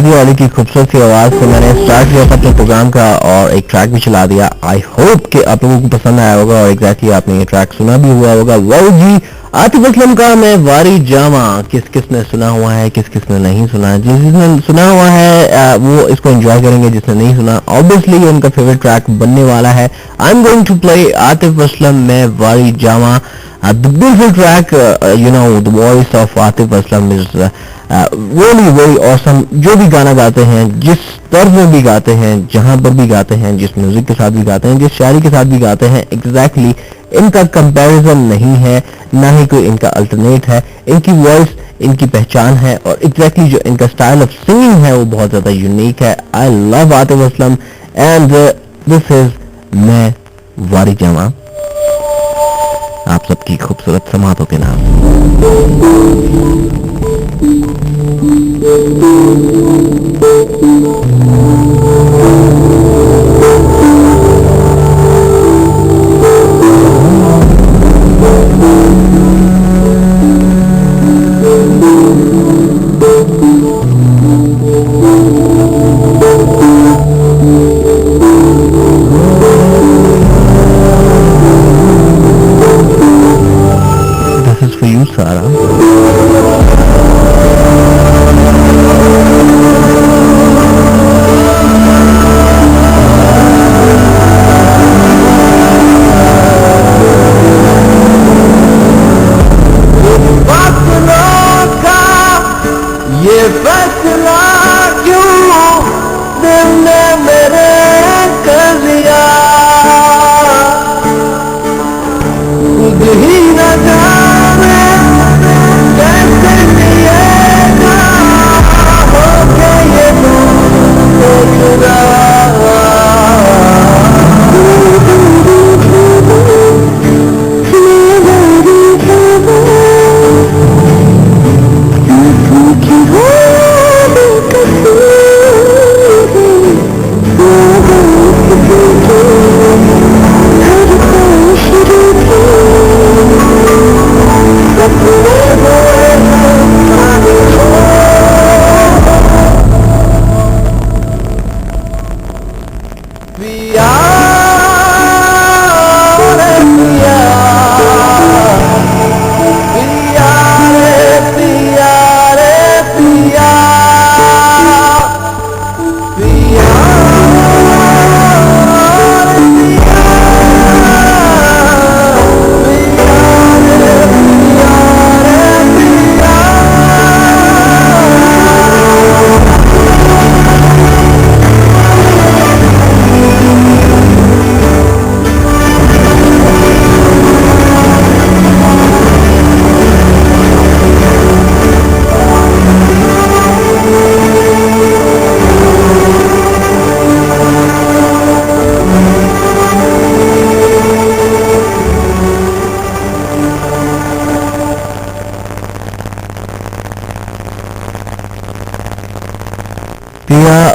वाली की खूबसूरत सी आवाज से मैंने स्टार्ट किया था अपने प्रोग्राम का और एक ट्रैक भी चला दिया. आई होप कि आप लोगों को पसंद आया होगा और एग्जैक्टली आपने ये ट्रैक सुना भी हुआ होगा. वेल जी, आतिफ असलम का मैं वारी जामा किस किस ने सुना हुआ है, किस किस ने नहीं सुना. जिसने सुना हुआ है वो इसको एंजॉय करेंगे, जिसने नहीं सुना ऑब्वियसली उनका फेवरेट ट्रैक बनने वाला है. I am going to play Atif Aslam में वारी Jama. The beautiful track, the voice of Atif Aslam is really very awesome. जो भी गाना गाते हैं, जिस तर्ज में भी गाते हैं, जहाँ पर भी गाते हैं, जिस म्यूजिक के साथ भी गाते हैं, जिस शायरी के साथ भी गाते हैं, एग्जैक्टली इनका कंपैरिजन नहीं है, ना ही कोई इनका अल्टरनेट है. इनकी वॉइस इनकी पहचान है और एग्जैक्टली जो इनका स्टाइल ऑफ सिंगिंग है वो बहुत ज़्यादा यूनिक है. I love Atif Aslam and this is मैं वारी जामा, आप सबकी खूबसूरत समातों के नाम. For you, Sarah.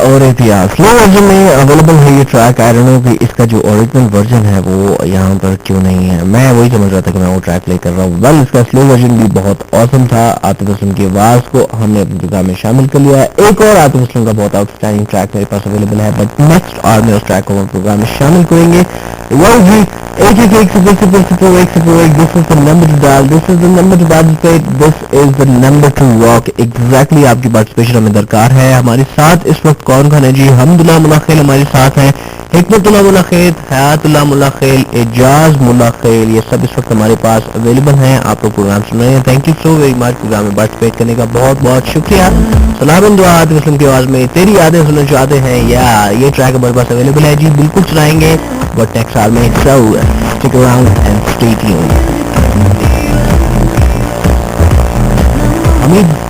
और इतिहास स्लो वर्जन में अवेलेबल है ये ट्रैक. आई डोंट नो कि इसका जो ओरिजिनल वर्जन है वो यहाँ पर क्यों नहीं है. मैं वही समझ रहा था कि मैं वो ट्रैक प्ले कर रहा हूँ. वेल, इसका स्लो वर्जन भी बहुत ऑसम था. आतिफ असलम की आवाज को हमने अपने प्रोग्राम में शामिल कर लिया है. एक और आतिफ असलम का बहुत आउटस्टैंडिंग ट्रैक मेरे पास अवेलेबल है, बट नेक्स्ट आवर में उस ट्रैक को हम प्रोग्राम में शामिल करेंगे. वेल जी, 888 this is the number to dial, this is the number to participate, this is the number to rock. Exactly आपकी पार्टिसिपेशन हमें दरकार है. हमारे साथ इस वक्त कौन कौन है जी? हमदुल्ला मुलाखेल हमारे साथ हैं, हिकमतुल्लाह मुलाखेल, हयातुल्लाह मुलाखेल, एजाज मुलाखेल, ये सब इस वक्त हमारे पास अवेलेबल हैं. आप लोग प्रोग्राम सुन रहे हैं. Thank you so very much program में पार्टिसिपेट करने का बहुत बहुत शुक्रिया. सलाम दुआ आतिफ असलम की आवाज में तेरी यादें सुनना चाहते हैं या ये ट्रैक हमारे पास अवेलेबल है जी, बिल्कुल सुनाएंगे बट नेक्स्ट साल में. So stick around and stay tuned.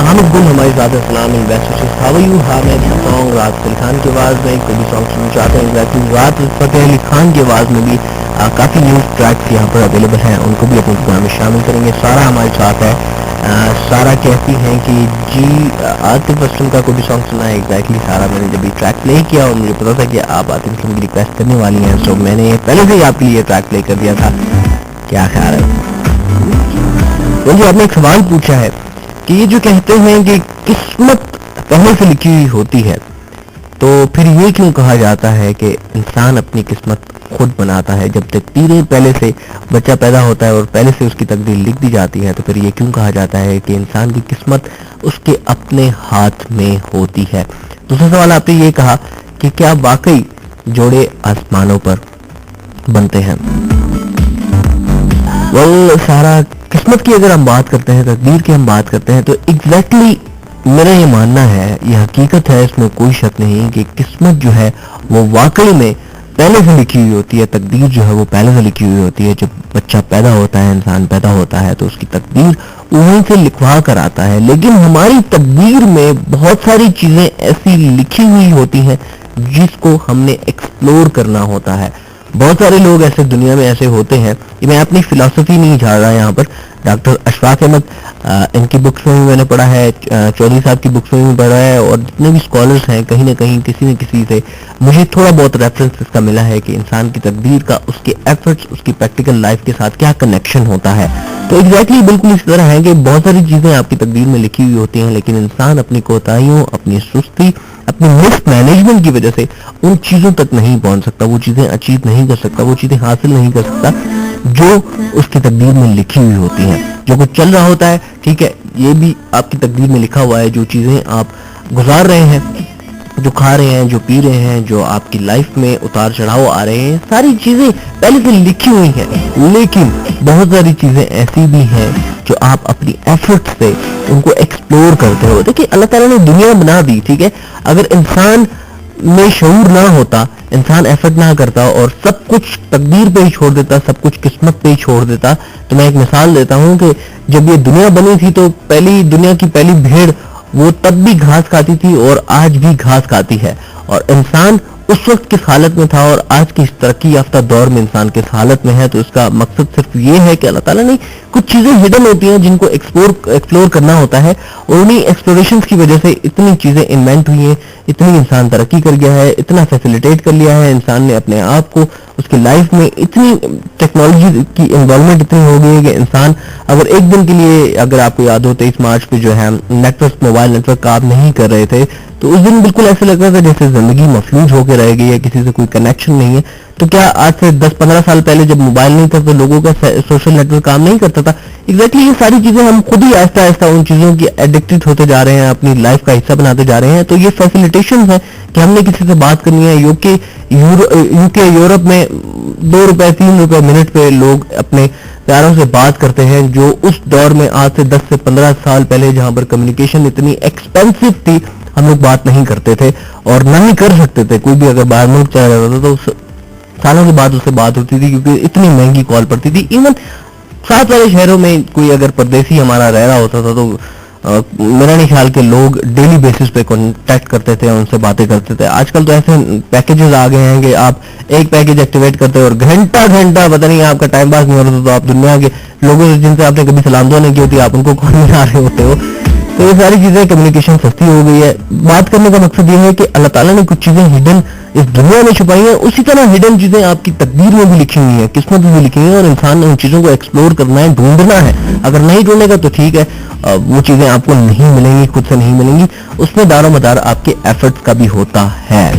Hamid Gul हमारे साथ सलाम in best wishes. How are you Hamid? Song Rahat Fateh Ali Khan की आवाज़ में कोई भी सॉन्ग सुनना चाहते हैं एग्जैक्टली राहत फतेह अली खान की आवाज़ में भी काफ़ी न्यू ट्रैक्स यहाँ पर अवेलेबल हैं, उनको भी अपने प्रोग्राम में शामिल करेंगे. सारा हमारे साथ है. सारा कहती हैं कि जी आतिफ असलम का कोई भी सॉन्ग सुना है. एग्जैक्टली सारा, मैंने जब ये ट्रैक प्ले किया और मुझे पता था कि आप आतिफ असलम की रिक्वेस्ट करने वाली हैं, सो मैंने पहले से ही आपके लिए ट्रैक प्ले कर दिया था. क्या ख्याल है? मुझे आपने एक सवाल पूछा है कि ये जो कहते हैं कि किस्मत पहले से लिखी हुई होती है, तो फिर ये क्यों कहा जाता है कि इंसान अपनी किस्मत खुद बनाता है? जब तकदीरें पहले से बच्चा पैदा होता है और पहले से उसकी तकदीर लिख दी जाती है, तो फिर ये क्यों कहा जाता है कि इंसान की किस्मत उसके अपने हाथ में होती है? दूसरा सवाल आपने ये कहा कि क्या वाकई जोड़े आसमानों पर बनते हैं? सारा किस्मत की अगर हम बात करते हैं, तकदीर की हम बात करते हैं, तो एग्जैक्टली मेरा ये मानना है, ये हकीकत है, इसमें कोई शक नहीं कि किस्मत जो है वो वाकई में पहले से लिखी हुई होती है। तकदीर जो है वो पहले से लिखी हुई होती है। जब बच्चा पैदा होता है, इंसान पैदा होता है, तो उसकी तकदीर वहीं से लिखवा कर आता है। लेकिन हमारी तकदीर में बहुत सारी चीजें ऐसी लिखी हुई होती हैं जिसको हमने एक्सप्लोर करना होता है। बहुत सारे लोग ऐसे दुनिया में ऐसे होते हैं, मैं अपनी फिलॉसफी नहीं झाड़ रहा यहाँ पर, डॉक्टर अशफाक अहमद इनकी बुक्स में भी मैंने पढ़ा है, चौधरी साहब की बुक्स में भी पढ़ा है, और जितने भी स्कॉलर्स हैं कहीं ना कहीं किसी न किसी से मुझे थोड़ा बहुत रेफरेंस इसका मिला है कि इंसान की तकदीर का उसके एफर्ट्स, उसकी प्रैक्टिकल लाइफ के साथ क्या कनेक्शन होता है। तो एग्जैक्टली बिल्कुल इस तरह है कि बहुत सारी चीजें आपकी तकदीर में लिखी हुई होती हैं, लेकिन इंसान अपनी कोताहियों, अपनी सुस्ती, अपनी मिसमैनेजमेंट की वजह से उन चीजों तक नहीं पहुंच सकता, वो चीजें अचीव नहीं कर सकता, वो चीजें हासिल नहीं कर सकता जो उसकी तकदीर में लिखी हुई होती हैं। जो कुछ चल रहा होता है, ठीक है, ये भी आपकी तकदीर में लिखा हुआ है। जो चीजें आप गुजार रहे हैं, जो खा रहे हैं, जो पी रहे हैं, जो आपकी लाइफ में उतार चढ़ाव आ रहे हैं, सारी चीजें पहले से लिखी हुई हैं। लेकिन बहुत सारी चीजें ऐसी भी हैं जो आप अपनी एफर्ट से उनको एक्सप्लोर करते हो। देखिए, अल्लाह ताला ने दुनिया बना दी, ठीक है, अगर इंसान में शऊर ना होता, इंसान एफर्ट ना करता और सब कुछ तकदीर पे ही छोड़ देता, सब कुछ किस्मत पे ही छोड़ देता, तो मैं एक मिसाल देता हूँ कि जब ये दुनिया बनी थी तो पहली दुनिया की पहली भेड़ वो तब भी घास खाती थी और आज भी घास खाती है, और इंसान उस वक्त किस हालत में था और आज की इस तरक्की याफ्ता दौर में इंसान किस हालत में है। तो इसका मकसद सिर्फ ये है कि अल्लाह ताला ने कुछ चीजें हिडन होती हैं जिनको एक्सप्लोर करना होता है, और उन्हीं एक्सप्लोरेशंस की वजह से इतनी चीजें इन्वेंट हुई हैं, इतनी इंसान तरक्की कर गया है, इतना फैसिलिटेट कर लिया है इंसान ने अपने आप को, उसकी लाइफ में इतनी टेक्नोलॉजी की इन्वॉल्वमेंट इतनी हो गई है कि इंसान अगर एक दिन के लिए, अगर आपको याद हो 23 मार्च पे जो है नेटवर्क, मोबाइल नेटवर्क काम नहीं कर रहे थे, तो उस दिन बिल्कुल ऐसे लग रहा था जैसे जिंदगी मफलूज होकर रह गई है, किसी से कोई कनेक्शन नहीं है। तो क्या आज से 10-15 साल पहले जब मोबाइल नहीं था तो लोगों का सोशल नेटवर्क काम नहीं करता था? एग्जैक्टली ये सारी चीजें हम खुद ही आहिस्ता आहिस्ता उन चीजों की एडिक्टेड होते जा रहे हैं, अपनी लाइफ का हिस्सा बनाते जा रहे हैं। तो ये फैसिलिटेशन है कि हमने किसी से बात करनी है, यूके यूरोप में 2 रुपए 3 रुपए मिनट पे लोग अपने प्यारों से बात करते हैं, जो उस दौर में आज से 10 से 15 साल पहले जहां पर कम्युनिकेशन इतनी एक्सपेंसिव थी, हम लोग बात नहीं करते थे और ना ही कर सकते थे। कोई भी अगर बाहर मुल्क चला जाता था तो सालों के बाद उससे बात होती थी, क्योंकि इतनी महंगी कॉल पड़ती थी। इवन साथ वाले शहरों में कोई अगर परदेसी हमारा रह रहा होता था तो मेरा नहीं ख्याल के लोग डेली बेसिस पे कांटेक्ट करते थे, उनसे बातें करते थे। आजकल तो ऐसे पैकेजेस आ गए हैं कि आप एक पैकेज एक्टिवेट करते हो और घंटा घंटा पता नहीं आपका टाइम पास नहीं हो रहा, तो आप दुनिया के लोगों से जिनसे आपने कभी सलाम दुआ नहीं की होती, आप उनको कॉल मिला रहे होते हो। तो ये सारी चीजें, कम्युनिकेशन सस्ती हो गई है। बात करने का मकसद ये है कि अल्लाह ताला ने कुछ चीजें हिडन इस दुनिया में छुपाई है, उसी तरह हिडन चीजें आपकी तकदीर में भी लिखी हुई है, किस्मत में भी लिखी हुई है, और इंसान ने उन चीजों को एक्सप्लोर करना है, ढूंढना है। अगर नहीं ढूंढेगा तो ठीक है, वो चीजें आपको नहीं मिलेंगी, खुद से नहीं मिलेंगी, उसमें दारोमदार आपके एफर्ट्स का भी होता है।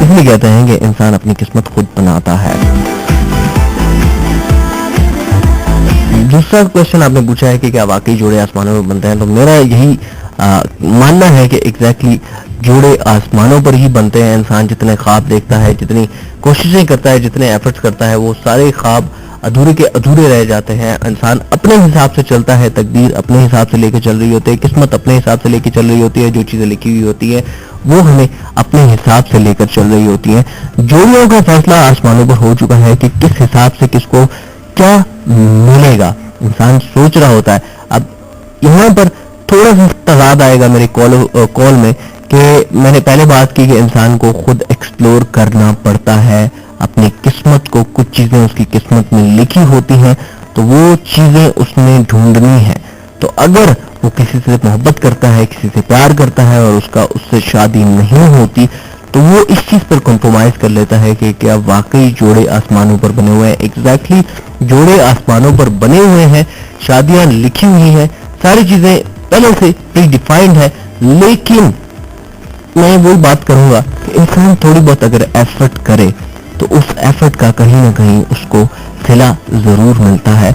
इसलिए कहते हैं कि इंसान अपनी किस्मत खुद बनाता है। दूसरा क्वेश्चन आपने पूछा है कि क्या वाकई जोड़े आसमानों में बनते हैं, तो मेरा यही मानना है कि एग्जैक्टली जोड़े आसमानों पर ही बनते हैं। इंसान जितने ख्वाब देखता है, जितनी कोशिशें करता है, जितने एफर्ट्स करता है, वो सारे ख्वाब अधूरे के अधूरे रह जाते हैं। इंसान अपने हिसाब से चलता है, तकदीर अपने हिसाब से लेकर चल रही होती है, किस्मत अपने हिसाब से लेकर चल रही होती है, जो चीजें लिखी हुई होती है वो हमें अपने हिसाब से लेकर चल रही होती है। जोड़ियों का फैसला आसमानों पर हो चुका है कि किस हिसाब से किसको क्या मिलेगा, इंसान सोच रहा होता है। अब यहाँ पर थोड़ा सा तजाद आएगा मेरे कॉल में कि मैंने पहले बात की कि इंसान को खुद एक्सप्लोर करना पड़ता है अपनी किस्मत को। कुछ चीजें उसकी किस्मत में लिखी होती हैं, तो वो चीजें उसने ढूंढनी है। तो अगर वो किसी से मोहब्बत करता है, किसी से प्यार करता है और उससे शादी नहीं होती, तो वो इस चीज पर कॉम्प्रोमाइज कर लेता है कि क्या वाकई जोड़े आसमानों पर बने हुए हैं। एग्जैक्टली जोड़े आसमानों पर बने हुए हैं, शादियां लिखी हुई हैं, सारी चीजें पहले से प्री डिफाइंड है, लेकिन मैं वही बात करूंगा कि इंसान थोड़ी बहुत अगर एफर्ट करे तो उस एफर्ट का कहीं ना कहीं उसको सिला जरूर मिलता है।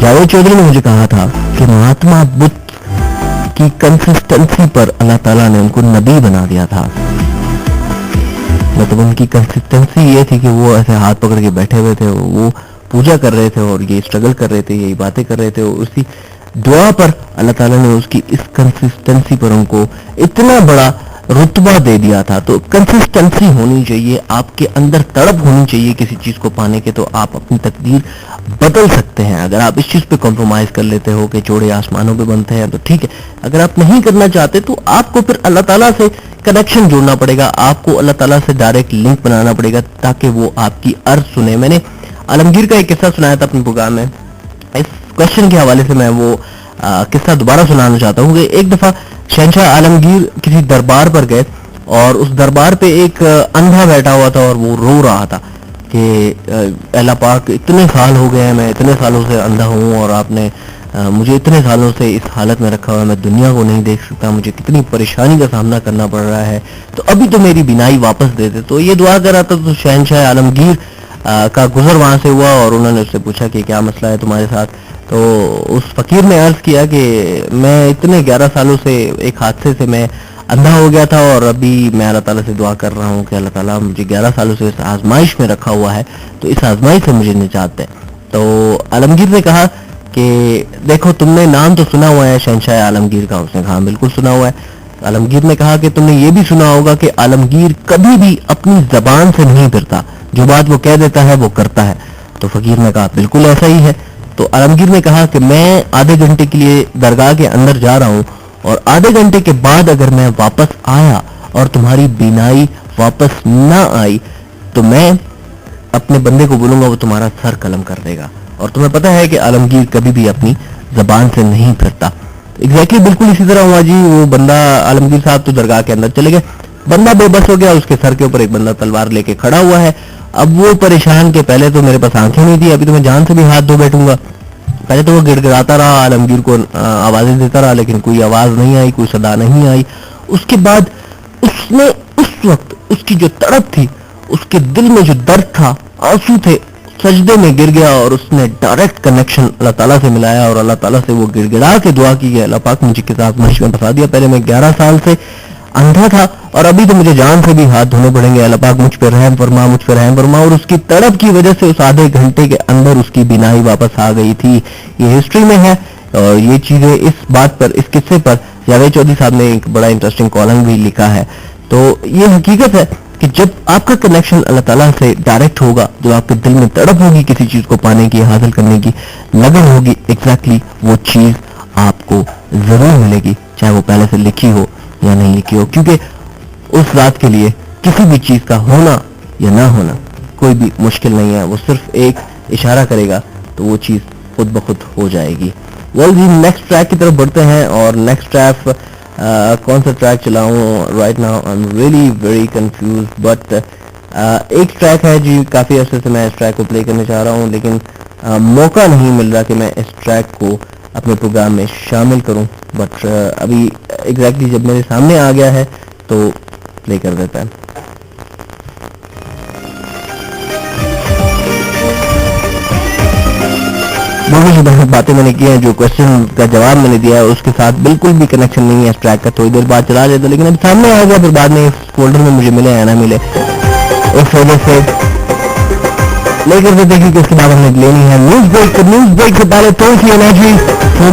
जावेद चौधरी ने मुझे कहा था कि महात्मा बुद्ध की कंसिस्टेंसी पर अल्लाह ताला ने उनको नबी बना दिया था। मतलब उनकी कंसिस्टेंसी ये थी कि वो ऐसे हाथ पकड़ के बैठे हुए थे, वो पूजा कर रहे थे और ये स्ट्रगल कर रहे थे, यही बातें कर रहे थे, और उसी दुआ पर अल्लाह ताला ने उसकी इस कंसिस्टेंसी पर उनको इतना बड़ा रुतबा दे दिया था। तो कंसिस्टेंसी होनी चाहिए, आपके अंदर तड़प होनी चाहिए किसी चीज को पाने के, तो आप अपनी तकदीर बदल सकते हैं। अगर आप इस चीज पे कॉम्प्रोमाइज कर लेते हो कि जोड़े आसमानों पे बनते हैं तो ठीक है, अगर आप नहीं करना चाहते तो आपको फिर अल्लाह ताला से कनेक्शन जोड़ना पड़ेगा, आपको अल्लाह ताला से डायरेक्ट लिंक बनाना पड़ेगा ताकि वो आपकी अर्ज सुने। मैंने आलमगीर का एक किस्सा सुनाया था अपने प्रोग्राम में, इस क्वेश्चन के हवाले से मैं वो किस्सा दोबारा सुनाना चाहता हूँ कि एक दफा शहंशाह आलमगीर किसी दरबार पर गए और उस दरबार पे एक अंधा बैठा हुआ था और वो रो रहा था कि अल्लाह पाक इतने साल हो गए हैं, मैं इतने सालों से अंधा हूँ और आपने मुझे इतने सालों से इस हालत में रखा हुआ है, मैं दुनिया को नहीं देख सकता, मुझे कितनी परेशानी का सामना करना पड़ रहा है, तो अभी तो मेरी बीनाई वापस दे दे। तो ये दुआ कर रहा था, तो शहंशाह आलमगीर का गुजर वहां से हुआ और उन्होंने उससे पूछा कि क्या मसला है तुम्हारे साथ। तो उस फकीर ने अर्ज किया कि मैं इतने 11 सालों से एक हादसे से मैं अंधा हो गया था और अभी मैं अल्लाह ताला से दुआ कर रहा हूँ कि अल्लाह ताला मुझे 11 सालों से इस आजमाइश में रखा हुआ है, तो इस आजमाइश से मुझे निजात दे। तो आलमगीर ने कहा कि देखो तुमने नाम तो सुना हुआ है शहंशाह आलमगीर का। उसने कहा बिल्कुल सुना हुआ है। आलमगीर ने कहा कि तुमने ये भी सुना होगा कि आलमगीर कभी भी अपनी जबान से नहीं फिरता, जो बात वो कह देता है वो करता है। तो फकीर ने कहा बिल्कुल ऐसा ही है। तो आलमगीर ने कहा कि मैं आधे घंटे के लिए दरगाह के अंदर जा रहा हूँ और आधे घंटे के बाद अगर मैं वापस आया और तुम्हारी बीनाई वापस ना आई तो मैं अपने बंदे को बोलूंगा वो तुम्हारा सर कलम कर देगा। और तुम्हें पता है कि आलमगीर कभी भी अपनी जबान से नहीं फिरता। एग्जैक्टली बिल्कुल इसी तरह हुआ जी। वो बंदा आलमगीर साहब तो दरगाह के अंदर चले गए, बंदा बेबस हो गया, उसके सर के ऊपर एक बंदा तलवार लेके खड़ा हुआ है। अब वो परेशान के पहले तो मेरे पास आंखें नहीं थी, अभी तो मैं जान से भी हाथ धो बैठूंगा। पहले तो वो गिड़गिड़ाता रहा, आलमगीर को आवाजें देता रहा, लेकिन कोई आवाज नहीं आई, कोई सदा नहीं आई। उसके बाद उसने उस वक्त उसकी जो तड़प थी, उसके दिल में जो दर्द था, आंसू थे, सजदे में गिर गया और उसने डायरेक्ट कनेक्शन अल्लाह ताला से मिलाया और अल्लाह ताला से वो गिड़गिड़ा के दुआ की, अल्लाह पाक मुझे किस आज़माइश में फंसा दिया। पहले मैं 11 साल से अंधा था और अभी तो मुझे जान से भी हाथ धोने पड़ेंगे, अल्लाह पाक मुझ पर रहम फरमा, मुझ पर रहम फरमा। और उसकी तड़प की वजह से उस आधे घंटे के अंदर उसकी बीनाई वापस आ गई थी। ये हिस्ट्री में है और ये चीजें इस बात पर, इस किस्से पर जावेद चौधरी साहब ने एक बड़ा इंटरेस्टिंग कॉलम भी लिखा है। तो ये हकीकत है कि जब आपका कनेक्शन अल्लाह ताला से डायरेक्ट होगा, जब आपके दिल में तड़प होगी किसी चीज को पाने की, हासिल करने की लगन होगी, एग्जैक्टली वो चीज आपको जरूर मिलेगी, चाहे वो पहले से लिखी हो या नहीं लिखी हो। क्योंकि उस रात के लिए किसी भी चीज का होना या ना होना कोई भी मुश्किल नहीं है, वो सिर्फ एक इशारा करेगा तो वो चीज खुद ब खुद हो जाएगी। वेल जी, नेक्स्ट ट्रैक की तरफ बढ़ते हैं और नेक्स्ट ट्रैक कौन सा ट्रैक चलाऊं right now, I am really very confuse. But एक ट्रैक है जी, काफी अरसे से मैं इस ट्रैक को प्ले करने चाह रहा हूं, लेकिन मौका नहीं मिल रहा कि मैं इस ट्रैक को अपने प्रोग्राम में शामिल करूं। बट अभी एग्जैक्टली जब मेरे सामने आ गया है तो प्ले कर देता है। जो बातें मैंने की हैं, जो क्वेश्चन का जवाब मैंने दिया है, उसके साथ बिल्कुल भी कनेक्शन नहीं है इस ट्रैक का। थोड़ी देर बाद चला जाता, लेकिन अब सामने आ गया, फिर बाद में इस फोल्डर में मुझे मिले या ना मिले, इस वजह से लेकर के देखिए कि उसके बाद हमने लेनी है न्यूज ब्रेक। न्यूज ब्रेक से पहले थोड़ी सी एनर्जी फॉर